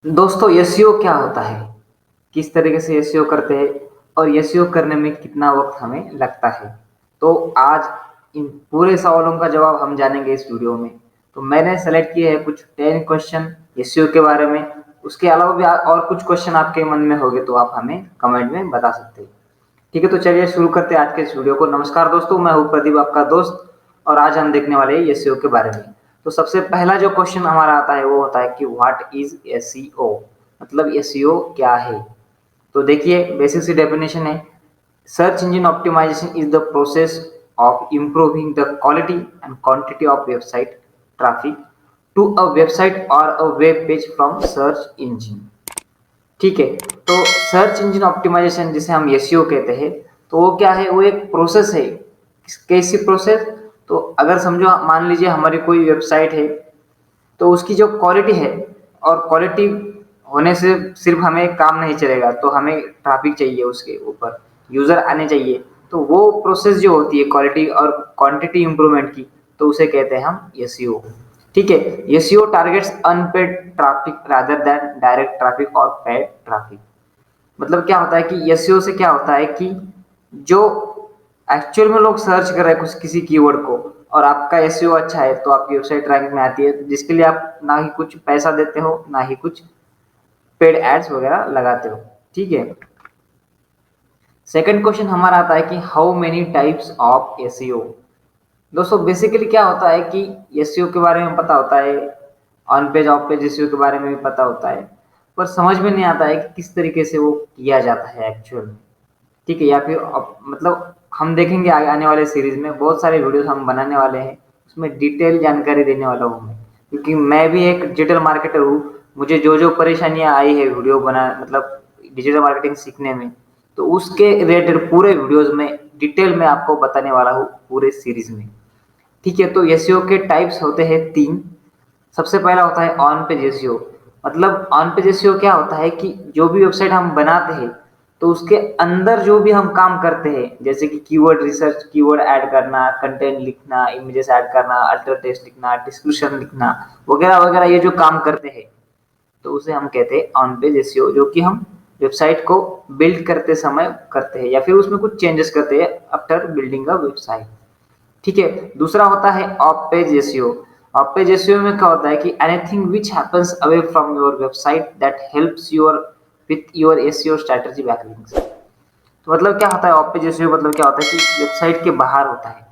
दोस्तों एसईओ क्या होता है? किस तरीके से एसईओ करते हैं और एसईओ करने में कितना वक्त हमें लगता है? तो आज इन पूरे सवालों का जवाब हम जानेंगे इस वीडियो में। तो मैंने सेलेक्ट किए हैं कुछ 10 क्वेश्चन एसईओ के बारे में। उसके अलावा भी और कुछ क्वेश्चन आपके मन में होंगे तो आप हमें कमेंट में बता सकते हैं। ठीक है, तो चलिए शुरू करते हैं आज के इस वीडियो को। नमस्कार दोस्तों, मैं हूँ प्रदीप, आपका दोस्त, और आज हम देखने वाले हैं एसईओ के बारे में। तो सबसे पहला जो क्वेश्चन हमारा आता है वो होता है कि व्हाट इज एसईओ, मतलब एसईओ क्या है। तो देखिए, बेसिक सी डेफिनेशन है। Search engine optimization is the process of improving the quality and quantity of website traffic to a website और a web page from search engine. ठीक है, तो सर्च इंजन ऑप्टिमाइजेशन जिसे हम एसईओ कहते हैं, तो वो क्या है? वो एक प्रोसेस है। कैसी प्रोसेस? तो अगर समझो, मान लीजिए हमारी कोई वेबसाइट है, तो उसकी जो क्वालिटी है, और क्वालिटी होने से सिर्फ हमें काम नहीं चलेगा, तो हमें ट्रैफिक चाहिए, उसके ऊपर यूजर आने चाहिए। तो वो प्रोसेस जो होती है क्वालिटी और क्वांटिटी इंप्रूवमेंट की, तो उसे कहते हैं हम एसईओ। ठीक है, SEO targets unpaid traffic rather than direct traffic और पेड ट्रैफिक। मतलब क्या होता है कि एसईओ से क्या होता है कि जो एक्चुअल में लोग सर्च कर रहे हैं कुछ किसी कीवर्ड को, और आपका एसईओ अच्छा है, तो आपकी वेबसाइट रैंक में आती है, जिसके लिए आप ना ही कुछ पैसा देते हो, ना ही कुछ पेड एड्स वगैरह लगाते हो। ठीक है, सेकंड क्वेश्चन हमारा आता है कि how many types of SEO. दोस्तों बेसिकली क्या होता है कि एसईओ के बारे में पता होता है, on page of page SEO के बारे में भी पता होता है, पर समझ में नहीं आता है कि किस तरीके से वो किया जाता है एक्चुअल में। ठीक है, या फिर मतलब हम देखेंगे आगे आने वाले सीरीज में बहुत सारे वीडियोस हम बनाने वाले हैं, उसमें डिटेल जानकारी देने वाला हूँ मैं, क्योंकि मैं भी एक डिजिटल मार्केटर हूँ। मुझे जो जो परेशानियां आई है वीडियो बना मतलब डिजिटल मार्केटिंग सीखने में, तो उसके रिलेटेड पूरे वीडियोस में डिटेल में आपको बताने वाला हूँ पूरे सीरीज में। ठीक है, तो एसईओ के टाइप्स होते हैं तीन। सबसे पहला होता है ऑन पेज एसईओ। मतलब ऑन पेज एसईओ क्या होता है कि जो भी वेबसाइट हम बनाते हैं, तो उसके अंदर जो भी हम काम करते हैं, जैसे कि कीवर्ड रिसर्च, कीवर्ड ऐड करना, कंटेंट लिखना, इमेजेस ऐड करना, अल्टर टेक्स्ट लिखना, डिस्क्रिप्शन लिखना, वगैरह वगैरह, ये जो काम करते हैं, तो उसे हम कहते हैं ऑन पेज एसईओ, जो कि हम वेबसाइट को बिल्ड करते समय करते हैं, या फिर उसमें कुछ चेंजेस करते हैं आफ्टर बिल्डिंग अ वेबसाइट। ठीक है, दूसरा होता है of page SEO. Of page SEO में क्या होता है कि anything which happens away from your website that helps your with your SEO strategy backlinks. तो मतलब क्या होता है ऑफ पेज एसईओ? मतलब क्या होता है कि वेबसाइट के बाहर होता है,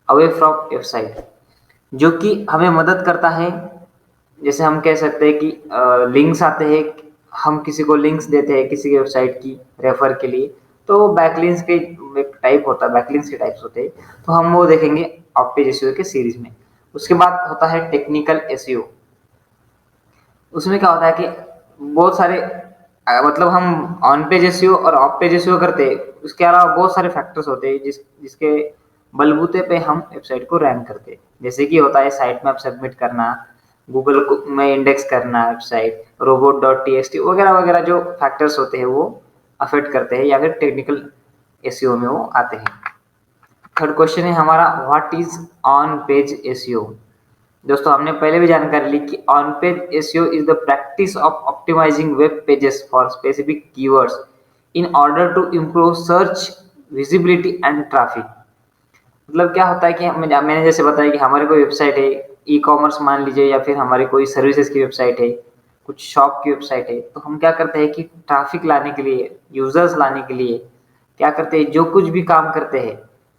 अवे फ्रॉम वेबसाइट, जो कि हमें मदद करता है। जैसे हम कह सकते हैं कि लिंक्स आते हैं, हम किसी को लिंक्स देते हैं किसी की वेबसाइट की रेफर के लिए, तो बैकलिंक्स के एक टाइप होता है, बैकलिंक्स के टाइप्स होते हैं, तो हम वो देखेंगे ऑफ पेज एसईओ के सीरीज में। उसके बाद होता है टेक्निकल एसईओ। उसमें क्या होता है कि बहुत सारे मतलब हम ऑन पेज एसईओ और ऑफ पेज एसईओ करते हैं, उसके अलावा बहुत सारे फैक्टर्स होते हैं जिसके बलबूते पे हम वेबसाइट को रैंक करते हैं। जैसे कि होता है साइट मैप सबमिट करना, गूगल में इंडेक्स करना website, robot dot T x T वगैरह वगैरह, जो फैक्टर्स होते हैं वो अफेक्ट करते हैं, या फिर टेक्निकल एसईओ में वो आते हैं। थर्ड क्वेश्चन है हमारा, what is on page SEO. दोस्तों हमने पहले भी जानकारी ली कि on page SEO is the practice of optimising web pages for specific keywords in order to improve search visibility and traffic. मतलब क्या होता है कि मैंने जैसे बताया कि हमारी कोई वेबसाइट है, ई कॉमर्स मान लीजिए, या फिर हमारी कोई सर्विसेज की वेबसाइट है, कुछ शॉप की वेबसाइट है, तो हम क्या करते हैं कि ट्रैफिक लाने के लिए, यूजर्स लाने के लिए क्या करते हैं, जो कुछ भी काम करते हैं,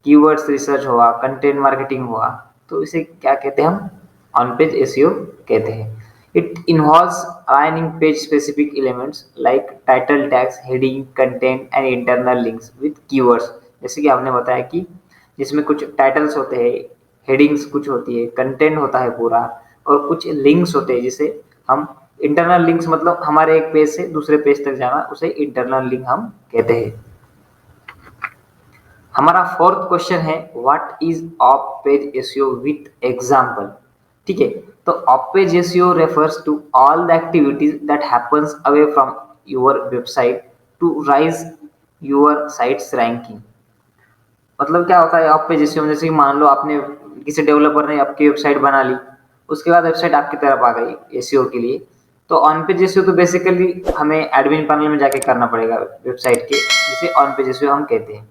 कीवर्ड्स रिसर्च हुआ, कंटेंट मार्केटिंग हुआ, तो इसे क्या कहते हैं हम? ऑन पेज एसईओ कहते हैं। It involves aligning page specific elements like title tags, heading, content and internal links with keywords. जैसे कि आपने बताया कि जिसमें कुछ टाइटल्स होते हैं, हेडिंग्स कुछ होती है, कंटेंट होता है पूरा, और कुछ लिंक्स होते हैं जिसे हम इंटरनल लिंक्स, मतलब हमारे एक पेज से दूसरे पेज तक जाना, उसे इंटरनल लिंक हम कहते हैं। हमारा फोर्थ क्वेश्चन है, what is off page SEO with example. ठीक है, तो off page SEO refers to all the activities that happens away from your website to rise your sites ranking. मतलब क्या होता है ऑफ पेज एसईओ में? जैसे कि मान लो आपने, किसी डेवलपर ने आपकी वेबसाइट बना ली, उसके बाद वेबसाइट आपकी तरफ आ गई एसईओ के लिए, तो ऑन पेज एसईओ तो बेसिकली हमें एडमिन पैनल में जाके करना पड़ेगा वेबसाइट के, जिसे ऑन पेज एसईओ हम कहते हैं।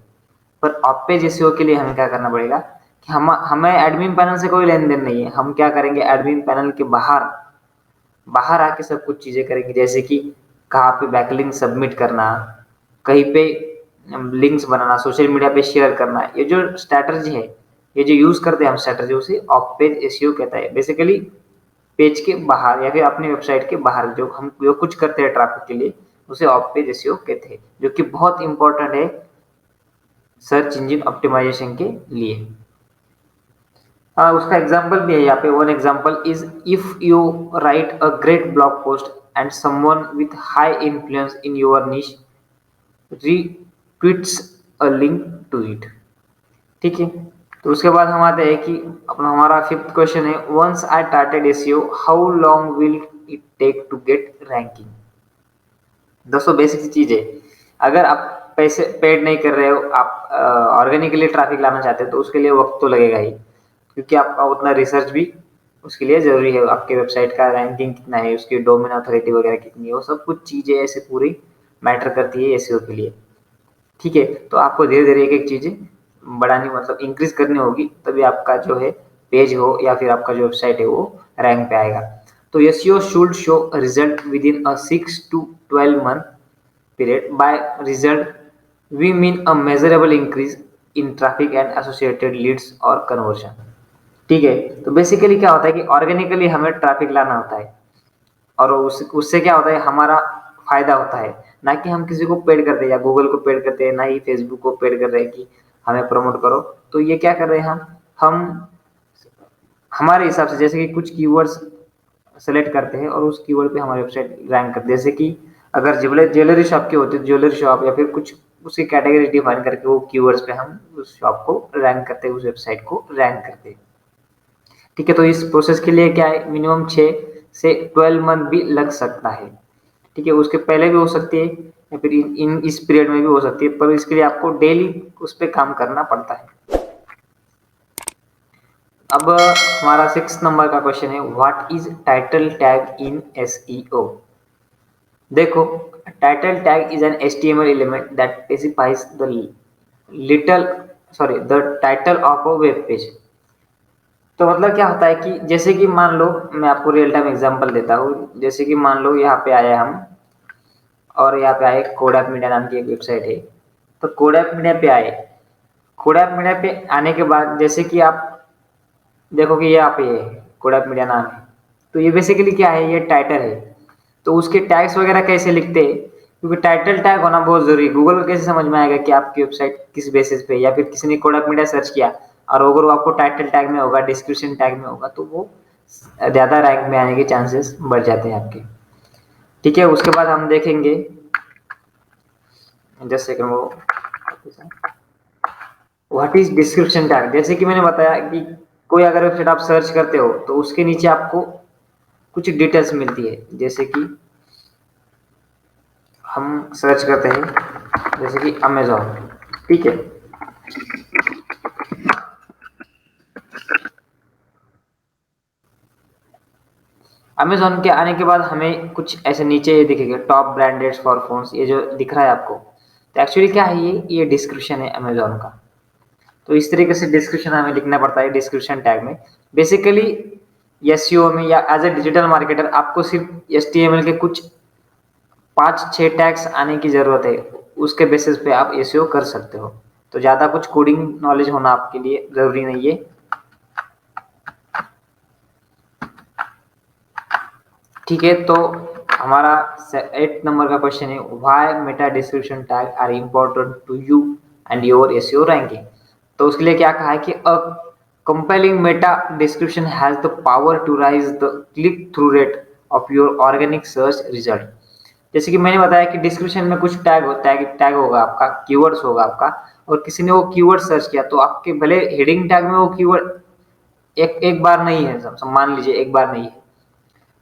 पर ऑफ पेज एसईओ के लिए हमें क्या करना पड़ेगा कि हमें एडमिन पैनल से कोई लेन देन नहीं है। हम क्या करेंगे, एडमिन पैनल के बाहर बाहर आके सब कुछ चीजें करेंगे, जैसे कि कहाँ पे बैकलिंक सबमिट करना, कहीं पे लिंक्स बनाना, सोशल मीडिया पे शेयर करना। ये जो स्ट्रैटेजी है, ये जो यूज करते हैं हम स्ट्रैटेजी, उसे ऑफ पेज एसईओ कहता है। बेसिकली पेज के बाहर या फिर अपनी वेबसाइट के बाहर जो हम जो कुछ करते हैं ट्रैफिक के लिए, उसे ऑफ पेज एसईओ कहते हैं, जो कि बहुत इंपॉर्टेंट है सर्च इंजन ऑप्टिमाइजेशन के लिए। उसका एग्जाम्पल भी है यहाँ पे। One example is if you right a great blog post and someone with high influence in your निश retweets a link to it। ठीक है, तो उसके बाद हम आते हैं कि अपना हमारा फिफ्थ क्वेश्चन है, once I started SEO how long will it take to get ranking. दोस्तों बेसिक सी चीज है, अगर आप पैसे पेड नहीं कर रहे हो, आप ऑर्गेनिकली ट्रैफिक लाना चाहते हो, तो उसके लिए वक्त तो लगेगा ही, क्योंकि आपका उतना रिसर्च भी उसके लिए जरूरी है। आपके वेबसाइट का रैंकिंग कितना है, उसकी डोमेन अथॉरिटी वगैरह कितनी है, वो सब कुछ चीजें ऐसे पूरी मैटर करती है एसईओ के लिए। ठीक है, तो आपको धीरे धीरे एक एक चीजें बढ़ानी, मतलब इंक्रीज करनी होगी, तभी आपका जो है पेज हो या फिर आपका जो वेबसाइट है वो रैंक पे आएगा। तो SEO should show result within a 6 to 12 month period। By result we mean a measurable increase in traffic and associated leads और कन्वर्जन। ठीक है, तो बेसिकली क्या होता है कि ऑर्गेनिकली हमें ट्रैफिक लाना होता है, और उससे क्या होता है, हमारा फायदा होता है। ना कि हम किसी को पेड करते हैं, या गूगल को पेड करते हैं, ना ही फेसबुक को पेड कर रहे हैं कि हमें प्रमोट करो। तो ये क्या कर रहे हैं, हम हमारे हिसाब से, जैसे कि कुछ कीवर्ड्स सेलेक्ट करते हैं और उस कीवर्ड पे हमारी वेबसाइट रैंक करते हैं। जैसे कि अगर ज्वेलरी शॉप की होती है, ज्वेलरी शॉप या फिर कुछ उसकी कैटेगरी डिफाइन करके वो कीवर्ड्स पे हम उस शॉप को रैंक करते हैं, उस वेबसाइट को रैंक करते हैं। ठीक है, तो इस प्रोसेस के लिए क्या है, मिनिमम 6 से 12 मंथ भी लग सकता है। ठीक है, उसके पहले भी हो सकती है या फिर इस पीरियड में भी हो सकती है, पर इसके लिए आपको डेली उस पर काम करना पड़ता है। अब हमारा 6 नंबर का क्वेश्चन है, what is title tag in SEO. देखो, title tag is an HTML element that specifies the little sorry the title of a web page. तो मतलब क्या होता है कि जैसे कि मान लो, मैं आपको रियल टाइम एग्जांपल देता हूँ। जैसे कि मान लो यहाँ पे आए हम, और यहाँ पे आए कोडैप मीडिया नाम की एक वेबसाइट है। तो कोडैप मीडिया पे आए, कोडैप मीडिया पे आने के बाद जैसे कि आप देखो कि यहाँ पे कोडैप मीडिया नाम है, तो ये बेसिकली क्या है, ये टाइटल है। तो उसके टैग्स वगैरह कैसे लिखते हैं, क्योंकि टाइटल टैग होना बहुत जरूरी है। गूगल को कैसे समझ में आएगा कि आपकी वेबसाइट किस बेसिस पे, या फिर किसी ने कोडैप मीडिया सर्च किया और अगर वो आपको टाइटल टैग में होगा, डिस्क्रिप्शन टैग में होगा, तो वो ज्यादा रैंक में आने के चांसेस बढ़ जाते हैं आपके। ठीक है, उसके बाद हम देखेंगे, जस्ट सेकंड, वो व्हाट इज डिस्क्रिप्शन टैग। जैसे कि मैंने बताया कि कोई अगर वेबसाइट आप सर्च करते हो, तो उसके नीचे आपको कुछ डिटेल्स मिलती है। जैसे कि हम सर्च करते हैं, जैसे कि अमेजोन। ठीक है, अमेजोन के आने के बाद हमें कुछ ऐसे नीचे ये दिखेगा, टॉप ब्रांडेड फॉर फोन्स, ये जो दिख रहा है आपको। तो एक्चुअली क्या है, ये डिस्क्रिप्शन है अमेजोन का। तो इस तरीके से डिस्क्रिप्शन हमें लिखना पड़ता है डिस्क्रिप्शन टैग में। बेसिकली एसईओ में या एज ए डिजिटल मार्केटर आपको सिर्फ एचटीएमएल के कुछ 5-6 टैग्स आने की जरूरत है, उसके बेसिस पे आप एसईओ कर सकते हो। तो ज्यादा कुछ कोडिंग नॉलेज होना आपके लिए जरूरी नहीं है। ठीक है, तो हमारा 8 नंबर का क्वेश्चन है, why meta description tag are important to you and your SEO ranking. तो उसके लिए क्या कहा है कि a compelling meta description has the power to rise the click through rate of your organic search result. जैसे कि मैंने बताया कि डिस्क्रिप्शन में कुछ टैग होगा आपका, कीवर्ड्स होगा आपका, और किसी ने वो कीवर्ड सर्च किया, तो आपके भले हेडिंग टैग में वो कीवर्ड एक एक बार नहीं है, मान लीजिए एक बार नहीं है,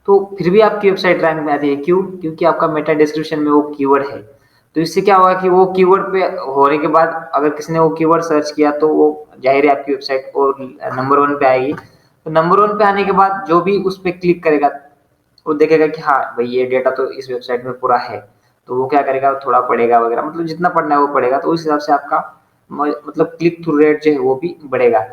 तो फिर भी आपकी वेबसाइट रैंक में आती है। क्यों? क्योंकि आपका मेटा डिस्क्रिप्शन में वो कीवर्ड है। तो इससे क्या होगा कि वो कीवर्ड पे होने के बाद अगर किसी ने वो कीवर्ड सर्च किया, तो वो जाहिर है आपकी वेबसाइट और नंबर 1 पे आएगी। तो नंबर 1 पे आने के बाद जो भी उस पर क्लिक करेगा, वो देखेगा कि हाँ भाई ये डेटा तो इस वेबसाइट में पूरा है, तो वो क्या करेगा, थोड़ा पढ़ेगा वगैरह, मतलब जितना पढ़ना है वो पढ़ेगा, तो उस हिसाब से आपका मतलब क्लिक थ्रू रेट जो है वो भी बढ़ेगा।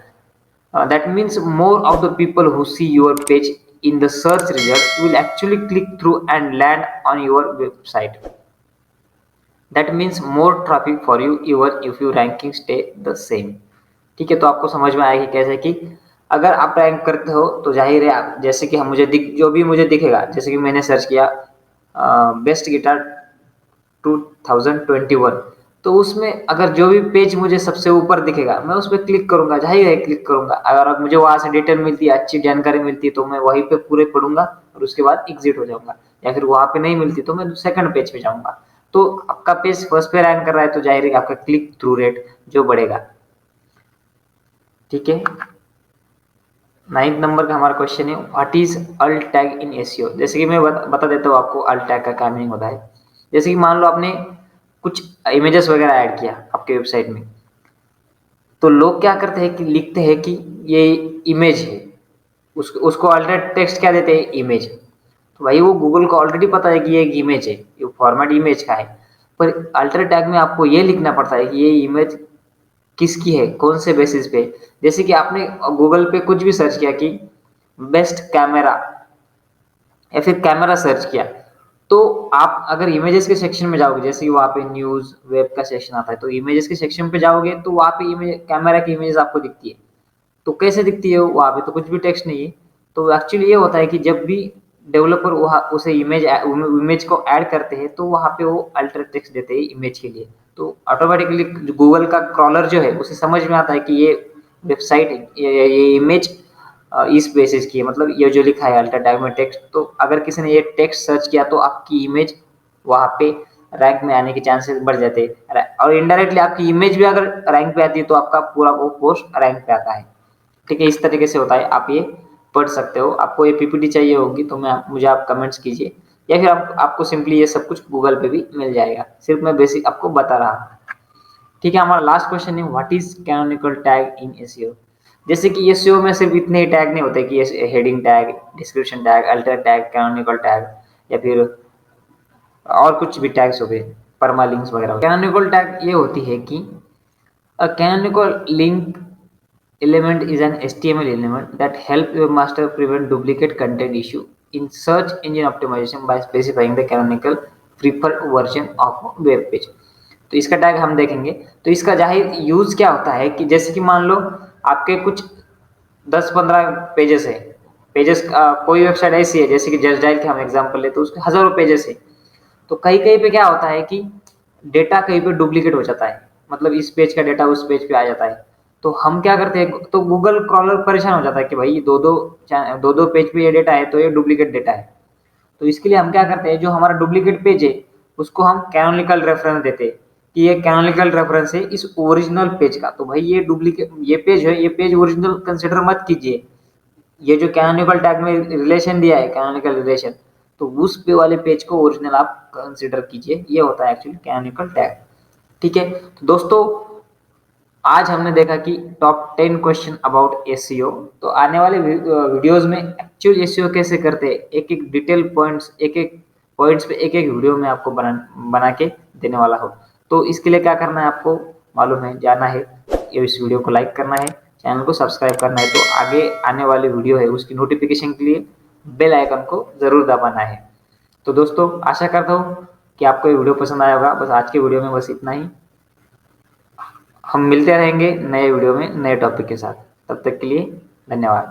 That means more of the people who see your page in the search result will actually click through and land on your website. That means more traffic for you even if your ranking stay the same. ठीक है, तो आपको समझ में आएगी कैसे कि अगर आप रैंक करते हो तो जाहिर है आप, जैसे कि हम मुझे जो भी मुझे दिखेगा, जैसे कि मैंने सर्च किया बेस्ट गिटार 2021, तो उसमें अगर जो भी पेज मुझे सबसे ऊपर दिखेगा मैं उस पर क्लिक करूंगा, जाहिर है क्लिक करूंगा। अगर अब मुझे वहां से डिटेल मिलती है, अच्छी जानकारी मिलती है, तो मैं वहीं पे पूरे पढ़ूंगा और उसके बाद एग्जिट हो जाऊंगा। या फिर वहां पे नहीं मिलती तो मैं सेकंड पेज पे जाऊंगा। तो आपका पेज फर्स्ट पे रैंक कर रहा है तो जाहिर है आपका क्लिक थ्रू रेट जो बढ़ेगा। ठीक है, 9th नंबर का हमारा क्वेश्चन है what is alt tag in SEO. जैसे कि मैं बता देता हूँ आपको अल्ट टैग का क्या मीनिंग होता है। जैसे कि मान लो आपने कुछ इमेजेस वगैरह ऐड किया आपके वेबसाइट में, तो लोग क्या करते हैं कि लिखते हैं कि ये इमेज है, उसको अल्टरनेट टेक्स्ट क्या देते हैं, इमेज। तो भाई वो गूगल को ऑलरेडी पता है कि ये एक इमेज है, ये फॉर्मेट इमेज का है, पर अल्टर टैग में आपको ये लिखना पड़ता है कि ये इमेज किसकी है, कौन से बेसिस पे। जैसे कि आपने गूगल पे कुछ भी सर्च किया कि बेस्ट कैमरा या फिर कैमरा सर्च किया, तो आप अगर इमेजेस के सेक्शन में जाओगे, जैसे कि वहाँ पे न्यूज वेब का सेक्शन आता है, तो इमेजेस के सेक्शन पे जाओगे तो वहाँ पे इमेज कैमरा की इमेज आपको दिखती है। तो कैसे दिखती है, वहाँ पे तो कुछ भी टेक्स्ट नहीं है। तो एक्चुअली ये होता है कि जब भी डेवलपर वहाँ उसे इमेज को ऐड करते हैं तो वहाँ पे वो अल्टर टेक्स्ट देते हैं इमेज के लिए। तो ऑटोमेटिकली गूगल का क्रॉलर जो है उसे समझ में आता है कि ये वेबसाइट ये इमेज इस बेसिस की है, मतलब ये जो लिखा है अल्टर टैग में टेक्स्ट, तो अगर किसी ने ये टेक्स्ट सर्च किया तो आपकी इमेज वहाँ पे रैंक में आने के चांसेस बढ़ जाते हैं। और इनडायरेक्टली आपकी इमेज भी अगर रैंक पे आती है तो आपका पूरा वो पोस्ट रैंक पे आता है। ठीक है, इस तरीके से होता है, आप ये पढ़ सकते हो। आपको ये पीपीटी चाहिए होगी तो मुझे आप कमेंट्स कीजिए, या फिर आपको सिंपली ये सब कुछ गूगल पे भी मिल जाएगा, सिर्फ मैं बेसिक आपको बता रहा हूँ। ठीक है, हमारा लास्ट क्वेश्चन है what is canonical tag in SEO. जैसे कि एसईओ में सिर्फ इतने ही टैग नहीं होते कि heading tag, description tag, alter tag, canonical tag, या फिर और कुछ भी टैग्स हो गए, परमालिंक्स वगैरह। कैनोनिकल टैग ये होती है कि a canonical link element is an HTML element that help your master prevent duplicate content issue in search engine optimization by specifying the canonical preferred version of a web page। तो इसका tag हम देखेंगे। तो इसका जाहिर use क्या होता है कि जैसे कि मान लो आपके कुछ 10-15 पेजेस है, पेजेस कोई वेबसाइट ऐसी है जैसे कि जस्ट डायल के हम एग्जांपल ले, तो उसके हजारों पेजेस है। तो कहीं कहीं पे क्या होता है कि डेटा कहीं पे डुप्लीकेट हो जाता है, मतलब इस पेज का डेटा उस पेज पे आ जाता है। तो हम क्या करते हैं, तो गूगल क्रॉलर परेशान हो जाता है कि भाई दो दो पेज पे ये डेटा है तो ये डुप्लीकेट डेटा है। तो इसके लिए हम क्या करते हैं, जो हमारा डुप्लीकेट पेज है उसको हम कैनोनिकल रेफरेंस देते हैं कि ये कैनोनिकल रेफरेंस है इस ओरिजिनल पेज का। तो भाई ये डुप्लीकेट ये पेज है, ये पेज ओरिजिनल कंसिडर मत कीजिए, ये जो कैनोनिकल टैग में रिलेशन दिया है कैनोनिकल रिलेशन, तो उस पे वाले पेज को ओरिजिनल आप कंसिडर कीजिए। ये होता है एक्चुअली कैनोनिकल टैग। ठीक है, तो दोस्तों आज हमने देखा कि टॉप 10 क्वेश्चन अबाउट एसईओ। तो आने वाले वीडियोस में एक्चुअल एसईओ कैसे करते हैं, एक एक डिटेल पॉइंट्स, एक एक पॉइंट्स पे एक एक वीडियो में आपको बना के देने वाला हो। तो इसके लिए क्या करना है आपको मालूम है, जाना है, इस वीडियो को लाइक करना है, चैनल को सब्सक्राइब करना है, तो आगे आने वाली वीडियो है उसकी नोटिफिकेशन के लिए बेल आइकन को जरूर दबाना है। तो दोस्तों आशा करता हूँ कि आपको ये वीडियो पसंद आया होगा। बस आज के वीडियो में बस इतना ही। हम मिलते रहेंगे नए वीडियो में नए टॉपिक के साथ। तब तक के लिए धन्यवाद।